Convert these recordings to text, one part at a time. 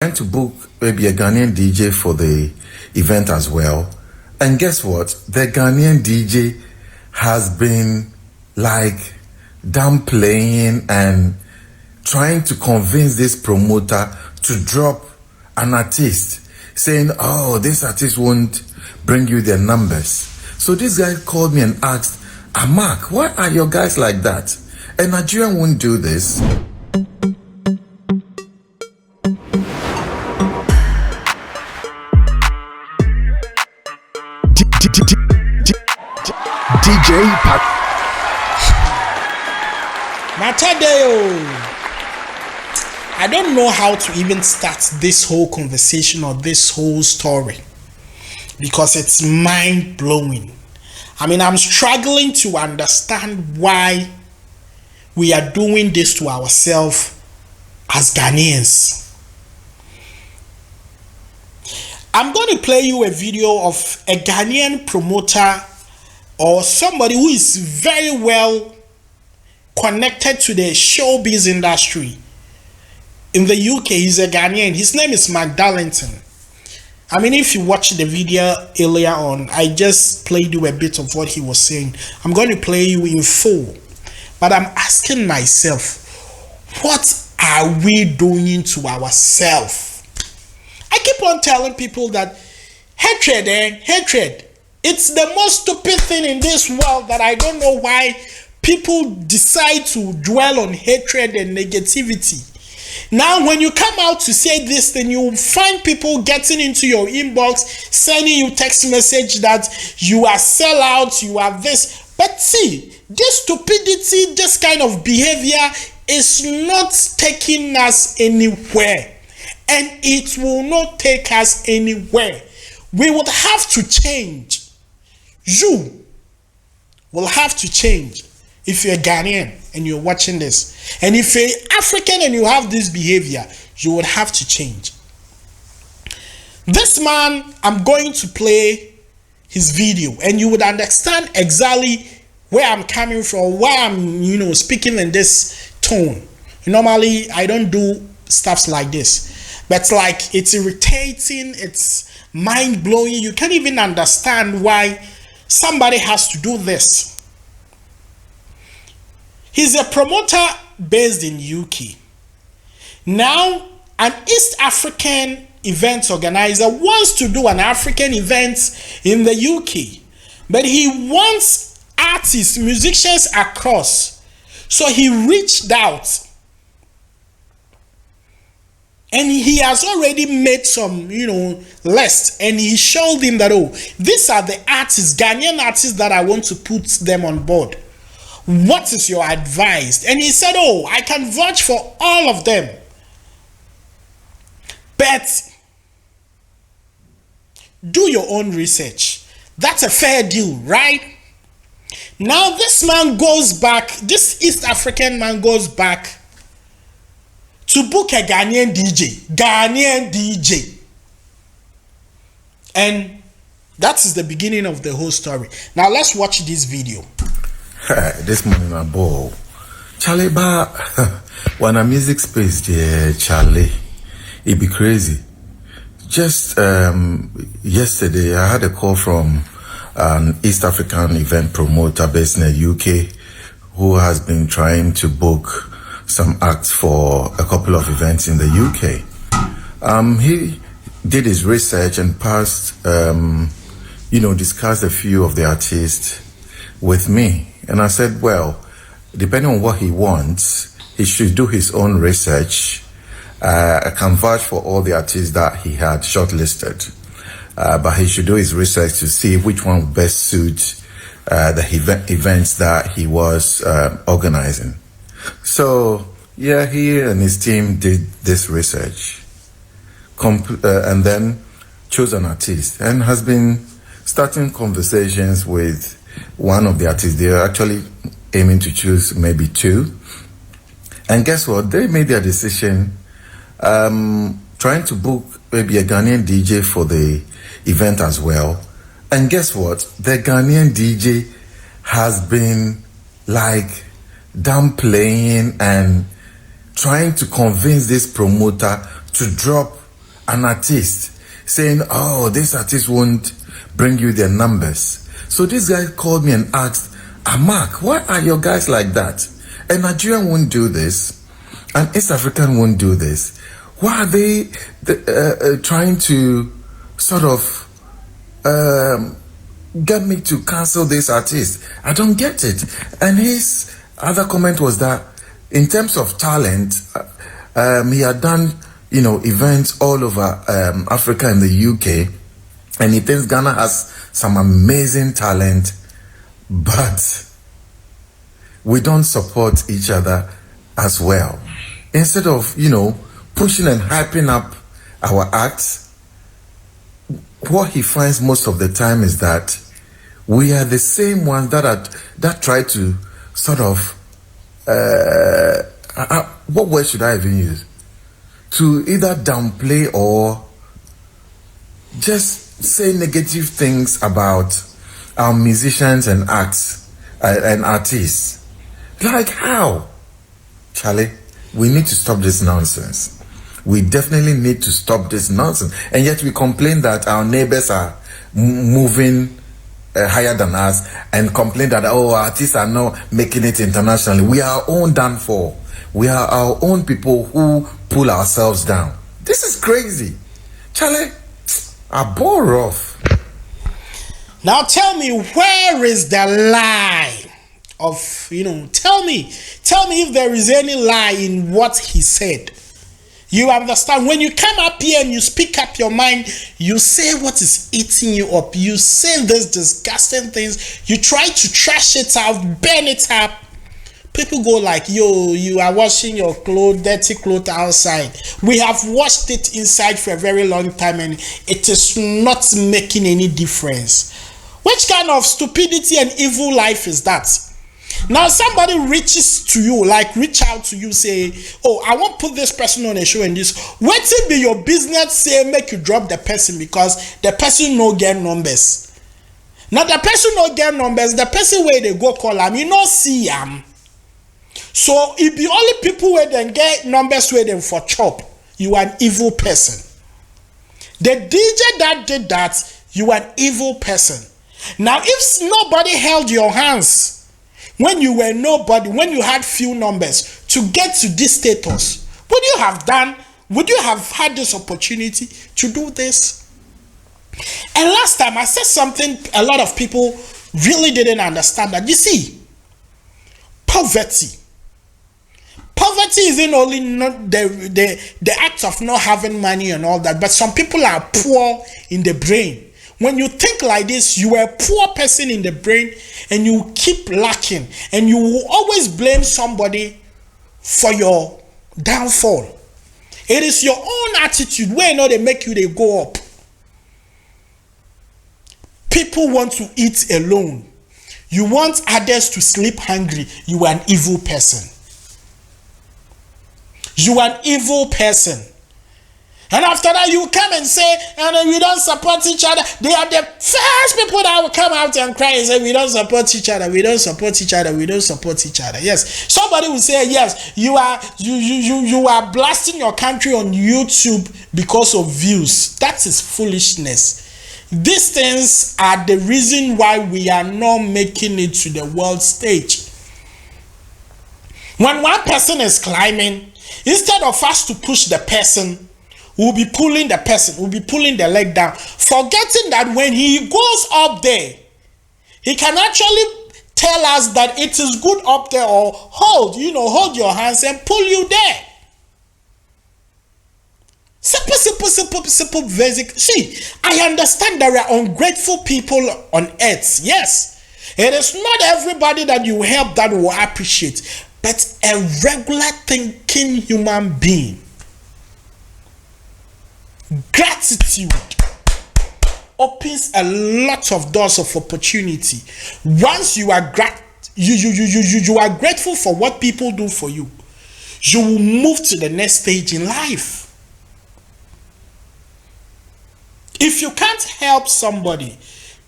Trying to book maybe a Ghanaian DJ for the event as well. And guess what? The Ghanaian DJ has been like downplaying and trying to convince this promoter to drop an artist, saying, oh, this artist won't bring you their numbers. So this guy called me and asked, Mark, why are your guys like that? A Nigerian won't do this. DJ Pat Matadeo. I don't know how to even start this whole conversation or this whole story because it's mind-blowing. I mean, I'm struggling to understand why we are doing this to ourselves as Ghanaians. I'm going to play you a video of a Ghanaian promoter or somebody who is very well connected to the showbiz industry in the UK. He's a Ghanaian. His name is Mark Darlington. I mean, if you watch the video earlier on, I just played you a bit of what he was saying. I'm going to play you in full. But I'm asking myself, what are we doing to ourselves? I keep on telling people that hatred, it's the most stupid thing in this world that I don't know why people decide to dwell on hatred and negativity. Now, when you come out to say this, then you find people getting into your inbox, sending you text message that you are sellouts, you are this. But see, this stupidity, this kind of behavior is not taking us anywhere. And it will not take us anywhere. We would have to change. You will have to change if you're Ghanaian and you're watching this. And if you're African and you have this behavior, you would have to change. This man, I'm going to play his video and you would understand exactly where I'm coming from, why I'm, speaking in this tone. Normally, I don't do stuff like this. But like, it's irritating, it's mind-blowing. You can't even understand why somebody has to do this. He's a promoter based in UK. Now, an East African event organizer wants to do an African event in the UK. But he wants artists, musicians across. So he reached out. And he has already made some, list. And he showed him that, these are the artists, Ghanaian artists that I want to put them on board. What is your advice? And he said, I can vouch for all of them. But do your own research. That's a fair deal, right? Now this man goes back, this East African man goes back to book a Ghanaian DJ. And that is the beginning of the whole story. Now let's watch this video. This morning I ball. Charlie, when a music space there, Charlie, it be crazy. Just yesterday, I had a call from an East African event promoter based in the UK who has been trying to book some acts for a couple of events in the UK. He did his research and passed, discussed a few of the artists with me. And I said, well, depending on what he wants, he should do his own research. I can vouch for all the artists that he had shortlisted. But he should do his research to see which one would best suit the events that he was organizing. So, yeah, he and his team did this research and then chose an artist and has been starting conversations with one of the artists. They're actually aiming to choose maybe two. And guess what? They made their decision trying to book maybe a Ghanaian DJ for the event as well. And guess what? The Ghanaian DJ has been like downplaying and trying to convince this promoter to drop an artist, saying, oh, this artist won't bring you their numbers. So this guy called me and asked, Mark, why are your guys like that? A Nigerian won't do this. An East African won't do this. Why are they trying to sort of get me to cancel this artist? I don't get it. And his other comment was that in terms of talent, he had done, events all over Africa and the UK, and he thinks Ghana has some amazing talent, but we don't support each other as well. Instead of, pushing and hyping up our acts, what he finds most of the time is that we are the same ones that try to sort of, what word should I even use? To either downplay or just say negative things about our musicians and acts and artists. Like how? Charlie, we need to stop this nonsense. We definitely need to stop this nonsense. And yet we complain that our neighbors are moving higher than us and complain that, artists are not making it internationally. We are our own done for. We are our own people who pull ourselves down. This is crazy. Charlie, I bore off. Now tell me, where is the lie of, tell me if there is any lie in what he said. You understand? When you come up here and you speak up your mind, you say what is eating you up. You say these disgusting things. You try to trash it out, burn it up. People go like, yo, you are washing your clothes, dirty clothes outside. We have washed it inside for a very long time and it is not making any difference. Which kind of stupidity and evil life is that? Now somebody reach out to you, say, oh, I won't put this person on a show and this. Wait till be your business say make you drop the person because the person no get numbers. Now the person no get numbers, the person where they go call him, see him. So if the only people where then get numbers where them for chop, you are an evil person. The DJ that did that, you are an evil person. Now if nobody held your hands when you were nobody, when you had few numbers to get to this status, would you have had this opportunity to do this? And last time I said something a lot of people really didn't understand, that you see, poverty isn't only not the act of not having money and all that, but some people are poor in the brain. When you think like this, you are a poor person in the brain and you keep lacking and you will always blame somebody for your downfall. It is your own attitude where they make you, they go up. People want to eat alone. You want others to sleep hungry. You are an evil person. You are an evil person. And after that, you come and say, and we don't support each other. They are the first people that will come out and cry and say, we don't support each other, we don't support each other, we don't support each other. Yes, somebody will say, yes, you are blasting your country on YouTube because of views. That is foolishness. These things are the reason why we are not making it to the world stage. When one person is climbing, instead of us to push the person, we'll be pulling the person, we'll be pulling the leg down, forgetting that when he goes up there, he can actually tell us that it is good up there, or hold your hands and pull you there. Simple, basic. See, I understand there are ungrateful people on earth. Yes, it is not everybody that you help that will appreciate, but a regular thinking human being. Gratitude opens a lot of doors of opportunity. Once you are you are grateful for what people do for you, you will move to the next stage in life. If you can't help somebody,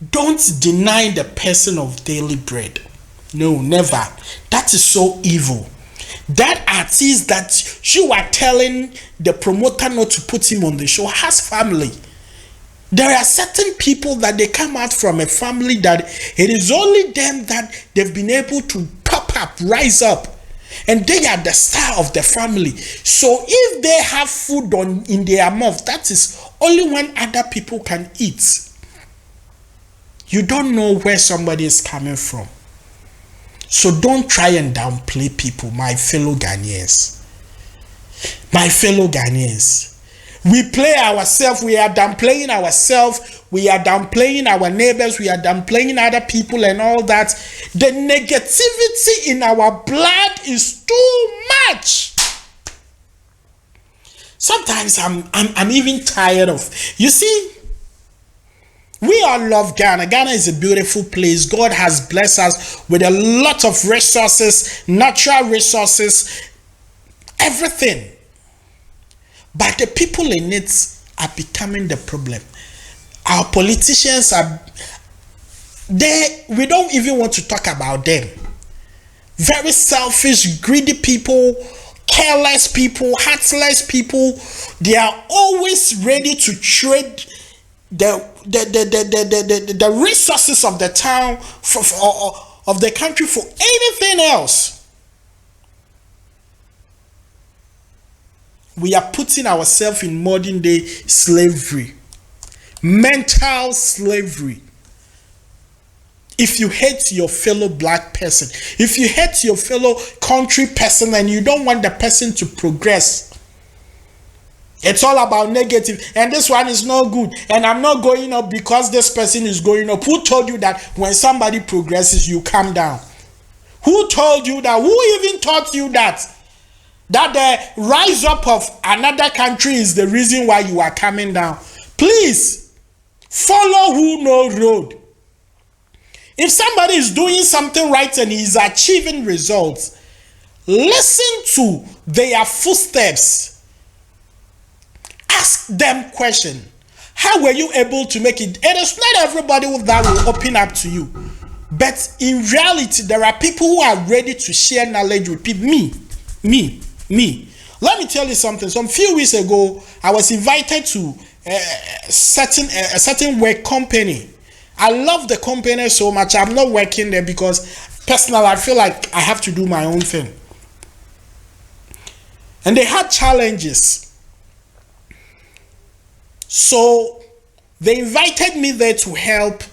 don't deny the person of daily bread. No, never. That is so evil. That artist that you are telling the promoter not to put him on the show has family. There are certain people that they come out from a family that it is only them that they've been able to pop up, rise up, and they are the star of the family. So if they have food in their mouth, that is only when other people can eat. You don't know where somebody is coming from. So don't try and downplay people, my fellow Ghanaians. My fellow Ghanaians. We play ourselves, we are downplaying ourselves, we are downplaying our neighbors, we are downplaying other people and all that. The negativity in our blood is too much. Sometimes I'm even tired of. You see, we all love Ghana. Ghana is a beautiful place. God has blessed us with a lot of resources, natural resources, everything. But the people in it are becoming the problem. Our politicians we don't even want to talk about them. Very selfish, greedy people, careless people, heartless people. They are always ready to trade the resources of the town of the country for anything else. We are putting ourselves in modern day slavery, mental slavery. If you hate your fellow black person, if you hate your fellow country person and you don't want the person to progress, it's all about negative, and this one is not good, and I'm not going up because this person is going up. Who told you that when somebody progresses, you come down? Who told you that? Who even taught you that? That the rise up of another country is the reason why you are coming down? Please, follow who knows road. If somebody is doing something right and is achieving results, listen to their footsteps. Ask them question. How were you able to make it? It is not everybody that will open up to you. But in reality, there are people who are ready to share knowledge with people. Me. Let me tell you something. Some few weeks ago, I was invited to a certain work company. I love the company so much. I'm not working there because personally, I feel like I have to do my own thing. And they had challenges. So they invited me there to help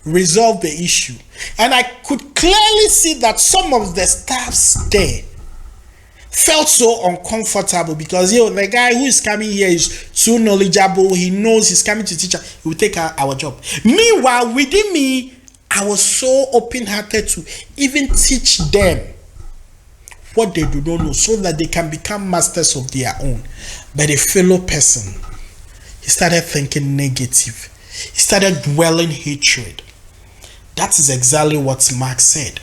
resolve the issue. And I could clearly see that some of the staffs there felt so uncomfortable because the guy who is coming here is too knowledgeable. He knows he's coming to teach us. He will take our job. Meanwhile, within me, I was so open-hearted to even teach them what they do not know so that they can become masters of their own. But a fellow person, he started thinking negative. He started dwelling hatred. That is exactly what Mark said.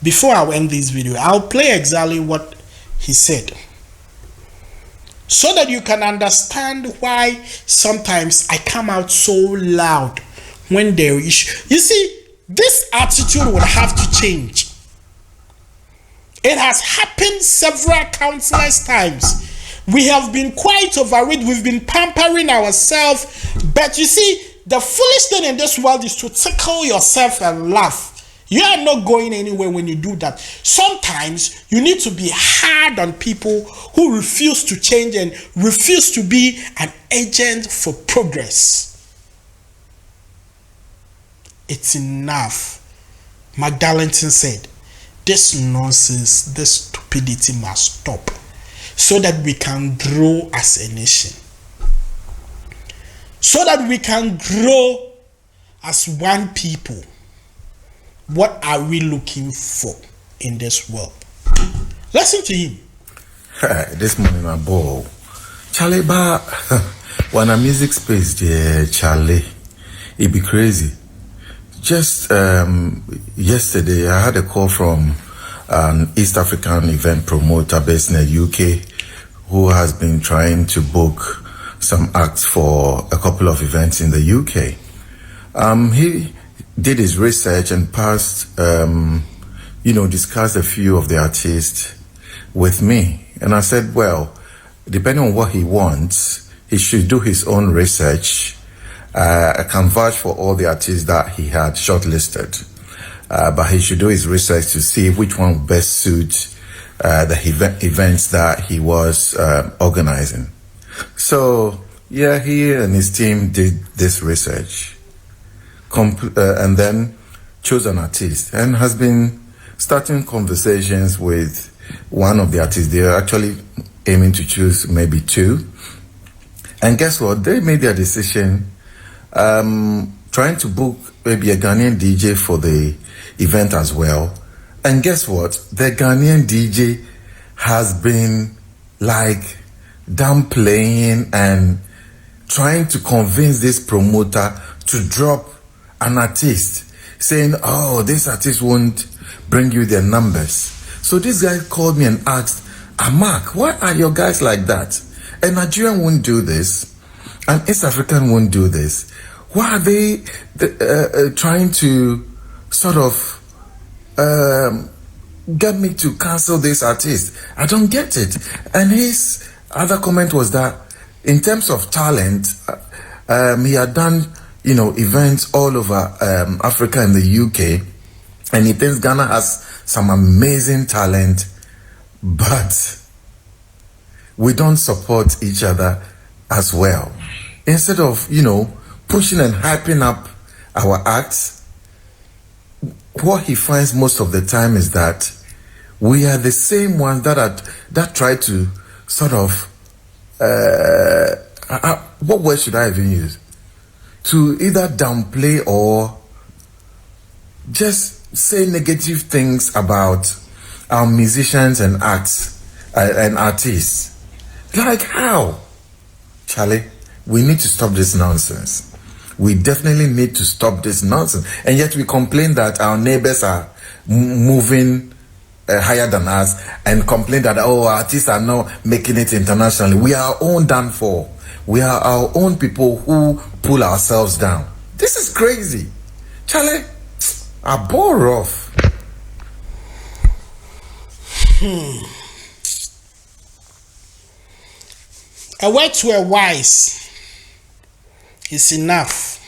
Before I end this video, I'll play exactly what he said, so that you can understand why sometimes I come out so loud when there is. You see, this attitude would have to change. It has happened several countless times. We have been quite over it. We've been pampering ourselves. But you see, the foolish thing in this world is to tickle yourself and laugh. You are not going anywhere when you do that. Sometimes you need to be hard on people who refuse to change and refuse to be an agent for progress. It's enough. Magdalene said, this nonsense, this stupidity must stop so that we can grow as a nation. So that we can grow as one people. What are we looking for in this world? Listen to him. This morning I ball. Charlie ba when a music space there, Charlie, it be crazy. Just yesterday I had a call from an East African event promoter based in the UK who has been trying to book some acts for a couple of events in the UK. He did his research and passed discussed a few of the artists with me. And I said, well, depending on what he wants, he should do his own research. I can vouch for all the artists that he had shortlisted. But he should do his research to see which one would best suit the events that he was organizing. So, yeah, he and his team did this research and then chose an artist and has been starting conversations with one of the artists. They're actually aiming to choose maybe two. And guess what? They made their decision trying to book maybe a Ghanaian DJ for the event as well. And guess what? The Ghanaian DJ has been like downplaying and trying to convince this promoter to drop an artist, saying, oh, this artist won't bring you their numbers. So this guy called me and asked, Mark, why are your guys like that? A Nigerian won't do this. An East African won't do this. Why are they trying to sort of get me to cancel this artist? I don't get it. And his other comment was that in terms of talent, he had done, events all over Africa and the UK, and he thinks Ghana has some amazing talent, but we don't support each other as well. Instead of, pushing and hyping up our acts, what he finds most of the time is that we are the same ones that try to sort of what word should I even use? To either downplay or just say negative things about our musicians and acts and artists. Like how? Charlie, we need to stop this nonsense. We definitely need to stop this nonsense. And yet we complain that our neighbors are moving higher than us and complain that, artists are not making it internationally. We are our own done for. We are our own people who pull ourselves down. This is crazy. Charlie, I bore off. A word to a wise is enough.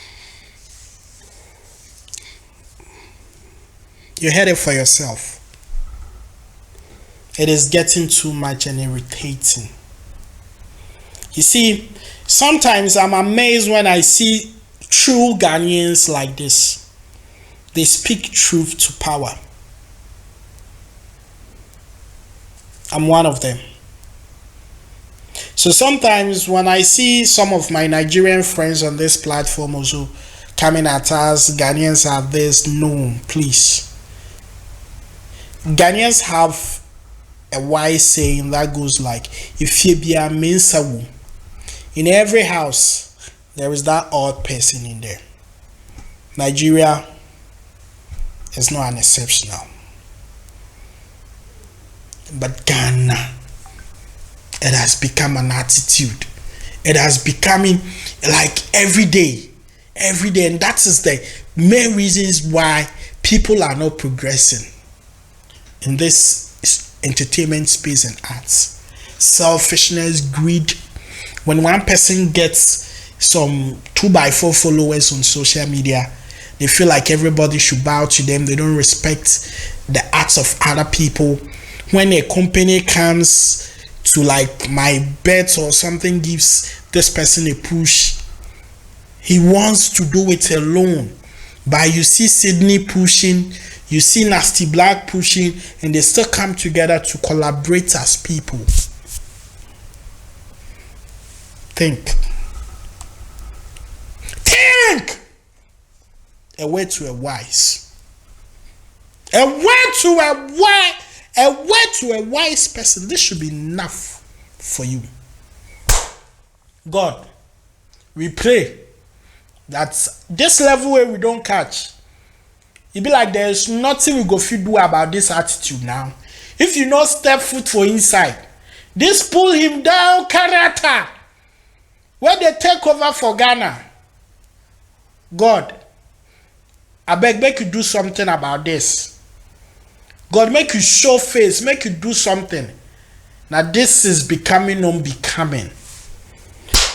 You heard it for yourself. It is getting too much and irritating. You see, sometimes I'm amazed when I see true Ghanaians like this. They speak truth to power. I'm one of them. So sometimes when I see some of my Nigerian friends on this platform also coming at us, Ghanaians have this, no, please. Ghanaians have a wise saying that goes like, if you be a mensawu, in every house there is that odd person in there. Nigeria is not an exceptional, but Ghana, it has become an attitude. It has becoming like every day, and that is the main reasons why people are not progressing in this entertainment space and arts. Selfishness, greed. When one person gets some 2x4 followers on social media, they feel like everybody should bow to them. They don't respect the acts of other people. When a company comes to like my bet or something, gives this person a push, he wants to do it alone. But you see Sydney pushing, you see Nasty Black pushing, and they still come together to collaborate as people. Think. A word to a wise. A word to a wise person. This should be enough for you. God, we pray that this level where we don't catch, it be like there's nothing we go fit do about this attitude now. If you not step foot for inside, this pull him down character where they take over for Ghana. God, I beg you do something about this. God make you show face, make you do something. Now this is becoming unbecoming.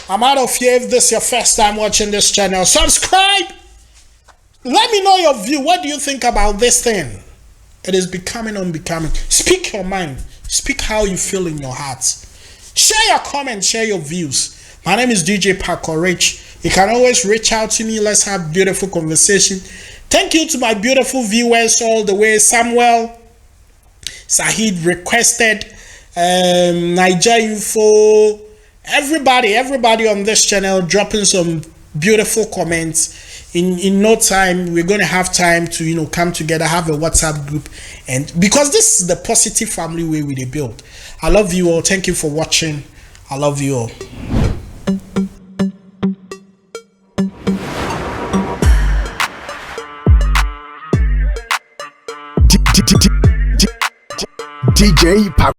I'm out of here. If this is your first time watching this channel, subscribe. Let me know your view. What do you think about this thing? It is becoming unbecoming. Speak your mind. Speak how you feel in your heart. Share your comments, share your views. My name is DJ Paco Rich. You can always reach out to me. Let's have beautiful conversation. Thank you to my beautiful viewers all the way. Samuel, Sahid requested, Niger Info, everybody on this channel dropping some beautiful comments. In no time, we're going to have time to come together, have a WhatsApp group, and because this is the positive family way we build. I love you all. Thank you for watching. I love you all. DJ Paco.